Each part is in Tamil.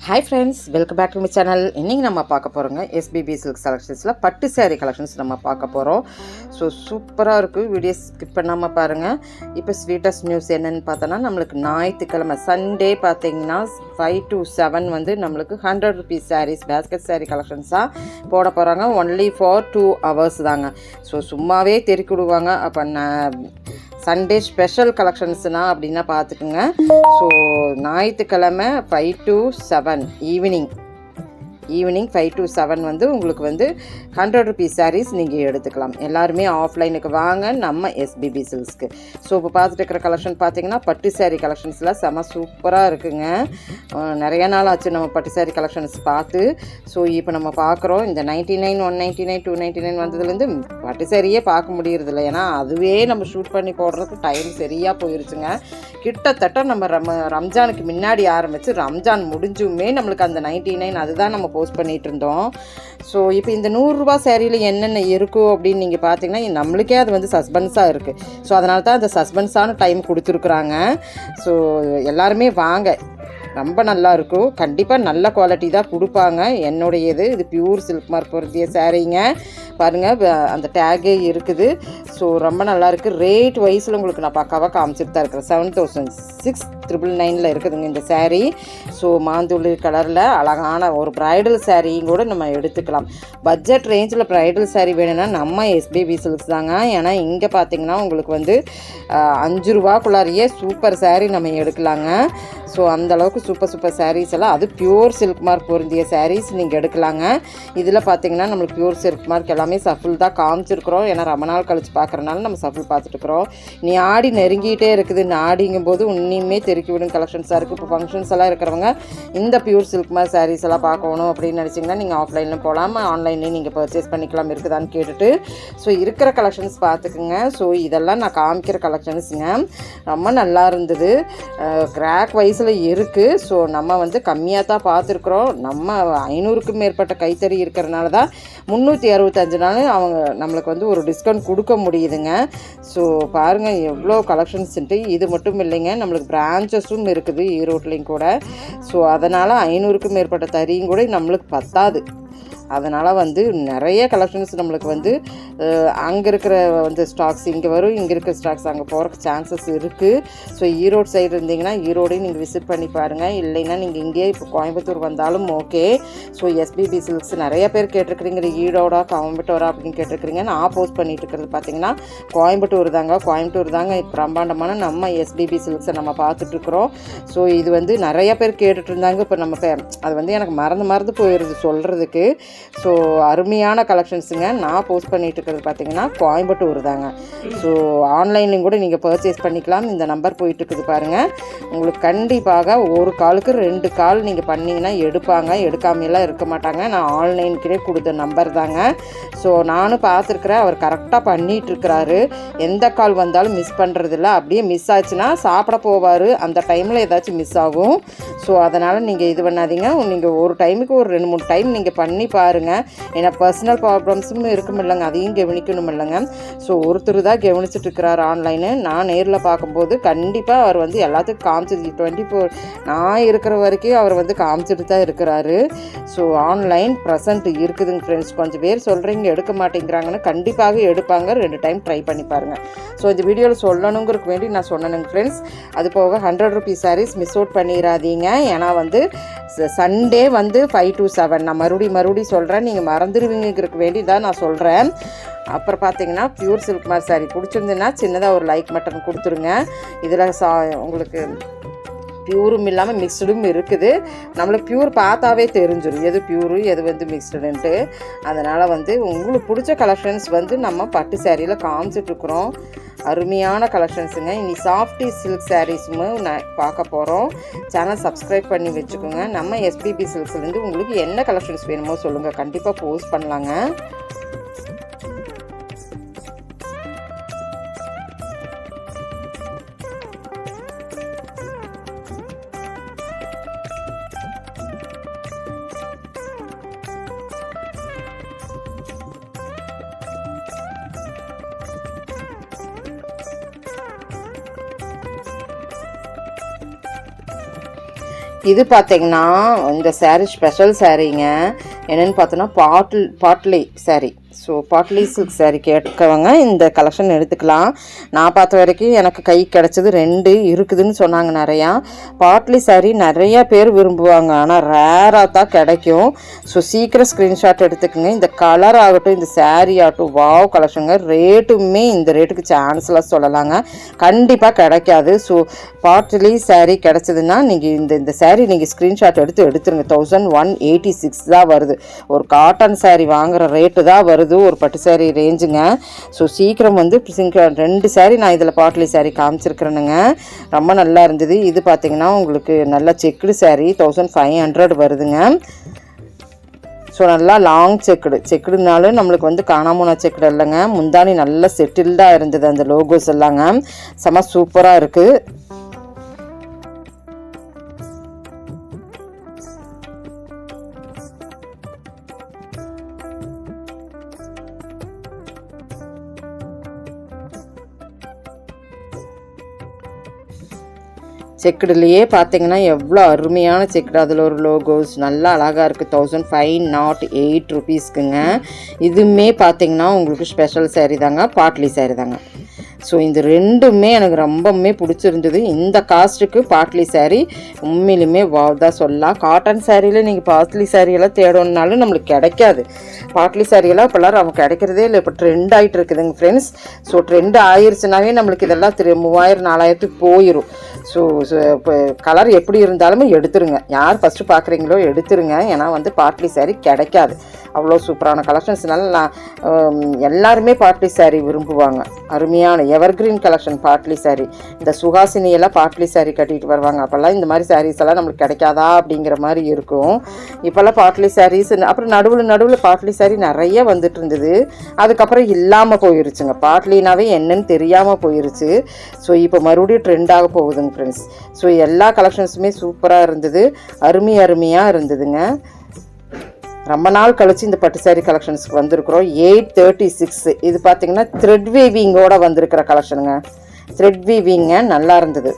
Hi friends, welcome back to my channel. இன்றைக்கி நம்ம பார்க்க போகிறோங்க எஸ்பிபி சில்க் செலக்ஷன்ஸில் பட்டு சேரீ கலெக்ஷன்ஸ் நம்ம பார்க்க போகிறோம். ஸோ சூப்பராக இருக்குது, வீடியோ ஸ்கிப் பண்ணாமல் பாருங்கள். இப்போ ஸ்வீட்டஸ்ட் நியூஸ் என்னென்னு பார்த்தோன்னா, நம்மளுக்கு ஞாயிற்றுக்கிழமை சண்டே பார்த்தீங்கன்னா 5 to 7 வந்து நம்மளுக்கு 100 rupees சாரீஸ் பேஸ்கெட் சாரீ கலெக்ஷன்ஸாக போட போகிறாங்க. ஒன்லி ஃபார் 2 hours தாங்க. ஸோ சும்மாவே தெறிக்கி விடுவாங்க. அப்போ சண்டே ஸ்பெஷல் கலெக்ஷன்ஸ்னா அப்படின்னா பார்த்துக்குங்க. ஸோ ஞாயிற்றுக்கிழமை 5 to 7 ஈவினிங் 5 to 7 வந்து உங்களுக்கு வந்து 100 rupees சாரீஸ் நீங்கள் எடுத்துக்கலாம். எல்லாருமே ஆஃப்லைனுக்கு வாங்க நம்ம எஸ்பிபி சில்க்ஸ்க்கு. ஸோ இப்போ பார்த்துட்டு இருக்கிற கலெக்ஷன் பார்த்தீங்கன்னா பட்டு சாரீ கலெக்ஷன்ஸில் செம சூப்பராக இருக்குங்க. நிறைய நாள் ஆச்சு நம்ம பட்டு சாரீ கலெக்ஷன்ஸ் பார்த்து. ஸோ இப்போ நம்ம பார்க்குறோம் இந்த 99, 199, 299 வந்ததுலேருந்து பட்டு சாரியே பார்க்க முடியறதில்ல. ஏன்னா அதுவே நம்ம ஷூட் பண்ணி போடுறதுக்கு டைம் சரியாக போயிருச்சுங்க. கிட்டத்தட்ட நம்ம ரம்ஜானுக்கு முன்னாடி ஆரம்பித்து ரம்ஜான் முடிஞ்சுமே நம்மளுக்கு அந்த 99 அதுதான் நம்ம போஸ்ட் பண்ணிகிட்டு இருந்தோம். ஸோ இப்போ இந்த 100 ரூபா சேரீயில் என்னென்ன இருக்கும் அப்படின்னு நீங்கள் பார்த்தீங்கன்னா நம்மளுக்கே அது வந்து சஸ்பென்ஸாக இருக்குது. ஸோ அதனால தான் அந்த சஸ்பென்ஸான டைம் கொடுத்துருக்குறாங்க. ஸோ எல்லாருமே வாங்க, ரொம்ப நல்லா இருக்கும். கண்டிப்பாக நல்ல குவாலிட்டி தான் கொடுப்பாங்க. என்னுடையது இது பியூர் சில்க் மார்க் பொருத்திய சாரீங்க. பாருங்கள், அந்த டேகே இருக்குது. ஸோ ரொம்ப நல்லாயிருக்கு. ரேட் வைஸில் உங்களுக்கு நான் பக்காவாக காமிச்சிட்டு தான் இருக்கிறேன். 7,699 இருக்குதுங்க இந்த சாரீ. ஸோ மாந்துளி கலரில் அழகான ஒரு ப்ரைடல் சாரீயும் கூட நம்ம எடுத்துக்கலாம். பட்ஜெட் ரேஞ்சில் ப்ரைடல் சாரீ வேணும்னா நம்ம எஸ்பிபி சில்க்ஸ் தாங்க. ஏன்னா இங்கே பார்த்தீங்கன்னா உங்களுக்கு வந்து 5 ரூபாக்குள்ளாரியே சூப்பர் சாரீ நம்ம எடுக்கலாங்க. ஸோ அந்தளவுக்கு சூப்பர் சாரீஸ் எல்லாம், அது பியூர் சில்க் மார்க் பொருந்திய சாரீஸ் நீங்கள் எடுக்கலாங்க. இதில் பார்த்தீங்கன்னா நம்மளுக்கு பியூர் சில்க் மார்க் எல்லாமே சஃபில் தான் காமிச்சிருக்கிறோம். ஏன்னா ரொம்ப நாள் கழிச்சு பார்க்குறனால நம்ம சஃபில் பார்த்துட்டுருக்குறோம். நீ ஆடி நெருங்கிட்டே இருக்குது. ஆடிங்கும் போது இன்னுமே தெருக்கி விடும் கலெக்ஷன்ஸாக இருக்குது. இப்போ ஃபங்க்ஷன்ஸ் எல்லாம் இருக்கிறவங்க இந்த பியூர் சில்க் மார்க் சாரீஸ் எல்லாம் பார்க்கணும் அப்படின்னு நினச்சிங்கன்னா நீங்கள் ஆஃப்லைனில் போகலாம், ஆன்லைன்லேயும் நீங்கள் பர்ச்சேஸ் பண்ணிக்கலாம். இருக்குதான்னு கேட்டுட்டு ஸோ இருக்கிற கலெக்ஷன்ஸ் பார்த்துக்குங்க. ஸோ இதெல்லாம் நான் காமிக்கிற கலெக்ஷன்ஸுங்க. ரொம்ப நல்லா இருந்தது. கிராக் வைஸில் இருக்குது. ஸோ நம்ம வந்து கம்மியாக தான் பார்த்துருக்குறோம். நம்ம 500க்கும் மேற்பட்ட கைத்தறி இருக்கிறனால தான் 365 நாள் அவங்க நம்மளுக்கு வந்து ஒரு டிஸ்கவுண்ட் கொடுக்க முடியுதுங்க. ஸோ பாருங்கள் எவ்வளோ கலெக்ஷன்ஸ்ன்ட்டு. இது மட்டும் இல்லைங்க, நம்மளுக்கு பிரான்ச்சஸும் இருக்குது ஈரோட்லேயும் கூட. ஸோ அதனால் 500க்கும் மேற்பட்ட தறியும் கூட நம்மளுக்கு பத்தாது. அதனால் வந்து நிறைய கலெக்ஷன்ஸ் நம்மளுக்கு வந்து அங்கே இருக்கிற வந்து ஸ்டாக்ஸ் இங்கே வரும், இங்கே இருக்கிற ஸ்டாக்ஸ் அங்கே போகிறக்கு சான்சஸ் இருக்குது. ஸோ ஈரோடு சைடு இருந்தீங்கன்னா ஈரோடையும் நீங்கள் விசிட் பண்ணி பாருங்கள். இல்லைன்னா நீங்கள் இங்கேயே இப்போ கோயம்புத்தூர் வந்தாலும் ஓகே. ஸோ எஸ்பிபி சில்க்ஸ் நிறைய பேர் கேட்டிருக்கிறீங்க, ஈரோடா கோயம்புத்தூரா அப்படின்னு கேட்டிருக்கிறீங்க. நான் போஸ்ட் பண்ணிட்டு இருக்கிறது பார்த்தீங்கன்னா கோயம்புத்தூர் தாங்க. பிரம்மாண்டமான நம்ம எஸ்பிபி சில்க்ஸை நம்ம பார்த்துட்ருக்குறோம். ஸோ இது வந்து நிறைய பேர் கேட்டுட்டு இருந்தாங்க. இப்போ நம்ம அது வந்து எனக்கு மறந்து போயிடுது சொல்கிறதுக்கு. ஸோ அருமையான கலெக்ஷன்ஸுங்க. நான் போஸ்ட் பண்ணிகிட்டு இருக்கிறது பார்த்தீங்கன்னா கோயம்புத்தூர் தாங்க. ஸோ ஆன்லைன்லேயும் கூட நீங்கள் பர்ச்சேஸ் பண்ணிக்கலாம். இந்த நம்பர் போயிட்டுருக்குது பாருங்கள். உங்களுக்கு கண்டிப்பாக ஒரு காலுக்கு 2 கால் நீங்கள் பண்ணிங்கன்னா எடுப்பாங்க, எடுக்காமையெல்லாம் இருக்க மாட்டாங்க. நான் ஆன்லைனுக்கே கொடுத்த நம்பர் தாங்க. ஸோ நானும் பார்த்துருக்குறேன், அவர் கரெக்டாக பண்ணிகிட்ருக்கிறாரு. எந்த கால் வந்தாலும் மிஸ் பண்ணுறதில்ல. அப்படியே மிஸ் ஆச்சுன்னா சாப்பிட போவார், அந்த டைமில் ஏதாச்சும் மிஸ் ஆகும். ஸோ அதனால் நீங்கள் இது பண்ணாதீங்க. நீங்கள் ஒரு டைமுக்கு ஒரு 2-3 டைம் நீங்கள் பண்ணி பாருங்கள். ஏன்னா பர்சனல் ப்ராப்ளம்ஸும் இருக்கும் இல்லைங்க, அதையும் கவனிக்கணும் இல்லைங்க. ஸோ ஒருத்தர் தான் கவனிச்சுட்டு இருக்கிறார் ஆன்லைனு. நான் நேரில் பார்க்கும்போது கண்டிப்பாக அவர் வந்து எல்லாத்துக்கும் காமிச்சிட்டு 24 நான் இருக்கிற வரைக்கும் அவர் வந்து காமிச்சிட்டு தான் இருக்கிறாரு. ஸோ ஆன்லைன் ப்ரெசன்ட் இருக்குதுங்க ஃப்ரெண்ட்ஸ். கொஞ்சம் பேர் சொல்கிறீங்க எடுக்க மாட்டேங்கிறாங்கன்னு, கண்டிப்பாக எடுப்பாங்க. 2 டைம் ட்ரை பண்ணி பாருங்கள். ஸோ இந்த வீடியோவில் சொல்லணுங்கிறதுக்கு வேண்டி நான் சொன்னேனுங்க ஃப்ரெண்ட்ஸ். அது போக 100 rupees சாரீஸ் மிஸ் அவுட் பண்ணிடாதீங்க. ஏன்னா வந்து சண்டே வந்து 5 to 7 நான் மறுபடியும் சொல்கிறேன். நீங்கள் மறந்துடுவீங்கிறதுக்கு வேண்டி தான் நான் சொல்கிறேன். அப்புறம் பார்த்தீங்கன்னா பியூர் சில்க் மார்க் சாரீ பிடிச்சிருந்துன்னா சின்னதாக ஒரு லைக் பட்டன் கொடுத்துருங்க. இதில் உங்களுக்கு பியூரும் இல்லாமல் மிக்ஸ்டும் இருக்குது. நம்மளுக்கு பியூர் பார்த்தாவே தெரிஞ்சிடும் எது பியூரு எது வந்து மிக்ஸ்டுன்ட்டு. அதனால் வந்து உங்களுக்கு பிடிச்ச கலெக்ஷன்ஸ் வந்து நம்ம பட்டு சாரியில் காமிச்சிட்ருக்குறோம். அருமையான கலெக்ஷன்ஸுங்க. இனி சாஃப்டி சில்க் சாரீஸும் நான் பார்க்க போகிறோம். சேனல் சப்ஸ்கிரைப் பண்ணி வச்சுக்கோங்க. நம்ம எஸ்பிபி சில்க்ஸ்லேருந்து உங்களுக்கு என்ன கலெக்ஷன்ஸ் வேணுமோ சொல்லுங்கள், கண்டிப்பாக போஸ்ட் பண்ணலாங்க. இது பார்த்தீங்கன்னா இந்த saree ஸ்பெஷல் சாரீங்க. என்னென்னு பார்த்தோன்னா பாட்லி saree. ஸோ பாட்லி சில்க் saree கேட்கவங்க இந்த கலெக்ஷன் எடுத்துக்கலாம். நான் பார்த்த வரைக்கும் எனக்கு கை கிடச்சது 2 இருக்குதுன்னு சொன்னாங்க. நிறையா பாட்லி saree நிறையா பேர் விரும்புவாங்க, ஆனால் ரேராக தான் கிடைக்கும். ஸோ சீக்கிரம் ஸ்க்ரீன்ஷாட் எடுத்துக்கோங்க. இந்த கலர் ஆகட்டும், இந்த saree ஆகட்டும், வாவ் கலெக்ஷனுங்க. ரேட்டுமே இந்த ரேட்டுக்கு சான்ஸ்லாம் சொல்லலாங்க, கண்டிப்பாக கிடைக்காது. ஸோ பாட்லி saree கிடச்சதுன்னா நீங்கள் இந்த saree நீங்கள் ஸ்க்ரீன்ஷாட் எடுத்துருங்க. 1186 தான் வருது. ஒரு காட்டன் saree வாங்குகிற ரேட்டு தான் வருது, ஒரு பட்டு saree ரேஞ்சுங்க. ஸோ சீக்கிரம் வந்து 2 saree நான் இதில் பாட்லி saree காமிச்சிருக்கிறேனுங்க. ரொம்ப நல்லா இருந்தது. இது பார்த்தீங்கன்னா உங்களுக்கு நல்ல செக்குடு saree 1500 வருதுங்க. ஸோ நல்லா லாங் செக்குடுனாலும் நம்மளுக்கு வந்து காணாமூனா செக்குடு இல்லைங்க. முந்தானி நல்லா செட்டில்டாக இருந்தது, அந்த லோகோஸ் எல்லாங்க செம சூப்பராக இருக்குது. செக்குடுலேயே பார்த்தீங்கன்னா எவ்வளோ அருமையான செக்குடு, அதில் ஒரு லோகோஸ் நல்லா அழகாக இருக்குது. 1508 ருபீஸ்க்குங்க. இதுவுமே பார்த்தீங்கன்னா உங்களுக்கு ஸ்பெஷல் saree தாங்க, பாட்லி saree தாங்க. ஸோ இந்த ரெண்டுமே எனக்கு ரொம்பவுமே பிடிச்சிருந்தது. இந்த காஸ்ட்டுக்கு பாட்லி saree உண்மையிலுமே வாவ் தான் சொல்லலாம். காட்டன் சாரியில் நீங்கள் பாட்லி சாரியெல்லாம் தேடணுன்னாலும் நம்மளுக்கு கிடைக்காது. பாட்லி சாரியெல்லாம் இப்போல்லாம் நமக்கு கிடைக்கிறதே இல்லை, இப்போ ட்ரெண்ட் ஆகிட்டு இருக்குதுங்க ஃப்ரெண்ட்ஸ். ஸோ ட்ரெண்ட் ஆயிடுச்சுனாவே நம்மளுக்கு இதெல்லாம் 3000 4000 போயிடும். ஸோ இப்போ கலர் எப்படி இருந்தாலுமே எடுத்துருங்க. யார் ஃபஸ்ட்டு பார்க்குறீங்களோ எடுத்துருங்க, ஏன்னா வந்து பாட்லி saree கிடைக்காது. அவ்வளோ சூப்பரான கலெக்ஷன்ஸ்னால எல்லாருமே பாட்லி saree விரும்புவாங்க. அருமையான எவர்கிரீன் கலெக்ஷன் பாட்லி saree. இந்த சுஹாசினியெல்லாம் பாட்லி saree கட்டிட்டு வருவாங்க. அப்போல்லாம் இந்த மாதிரி sarees எல்லாம் நம்மளுக்கு கிடைக்காதா அப்படிங்கிற மாதிரி இருக்கும். இப்போல்லாம் பாட்லி sarees, அப்புறம் நடுவில் பாட்லி saree நிறைய வந்துட்டு இருந்தது. அதுக்கப்புறம் இல்லாமல் போயிருச்சுங்க. பாட்லினாவே என்னன்னு தெரியாமல் போயிருச்சு. ஸோ இப்போ மறுபடியும் ட்ரெண்டாக போகுதுங்க ஃப்ரெண்ட்ஸ். ஸோ எல்லா கலெக்ஷன்ஸுமே சூப்பராக இருந்தது, அருமையாக இருந்ததுங்க. ரொம்ப நாள் கழிச்சு இந்த பட்டு saree கலெக்ஷன்ஸ்க்கு வந்திருக்கிறோம். 836. இது பார்த்தீங்கன்னா த்ரெட் வீவிங்கோட வந்திருக்கிற கலெக்ஷனுங்க. த்ரெட் வீவிங்க நல்லா இருந்தது.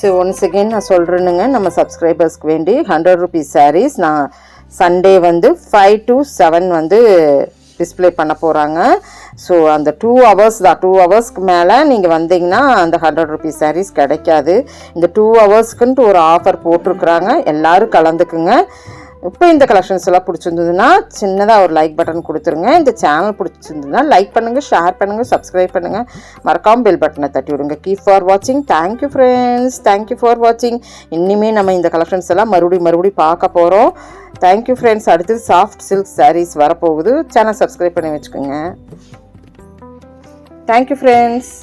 ஸோ ஒன்ஸ் அகெயின் நான் சொல்கிறேனுங்க, நம்ம சப்ஸ்கிரைபர்ஸ்க்கு வேண்டி 100 rupees sarees நான் சண்டே வந்து 5 to 7 வந்து டிஸ்பிளே பண்ண போகிறாங்க. ஸோ அந்த 2 hours தான், 2 ஹவர்ஸ்க்கு மேலே நீங்கள் வந்தீங்கன்னா அந்த 100 rupees sarees கிடைக்காது. இந்த 2 ஹவர்ஸ்க்குன்ட்டு ஒரு ஆஃபர் போட்டிருக்குறாங்க, எல்லோரும் கலந்துக்குங்க. இப்போ இந்த கலெக்ஷன்ஸ் எல்லாம் பிடிச்சிருந்ததுன்னா சின்னதாக ஒரு லைக் பட்டன் கொடுத்துருங்க. இந்த சேனல் பிடிச்சிருந்ததுன்னா லைக் பண்ணுங்கள், ஷேர் பண்ணுங்கள், சப்ஸ்கிரைப் பண்ணுங்கள், மறக்காமல் பெல் பட்டனை தட்டி விடுங்க. கீப் ஃபார் வாட்சிங். தேங்க்யூ ஃப்ரெண்ட்ஸ், தேங்க்யூ ஃபார் வாட்சிங். இனிமேல் நம்ம இந்த கலெக்ஷன்ஸ் எல்லாம் மறுபடியும் பார்க்க போகிறோம். Thank you friends. அடுத்தது சாஃப்ட் சில்க் சாரீஸ் வரப்போகுது. சேனல் சப்ஸ்கிரைப் பண்ணி வச்சுக்கோங்க. Thank you friends.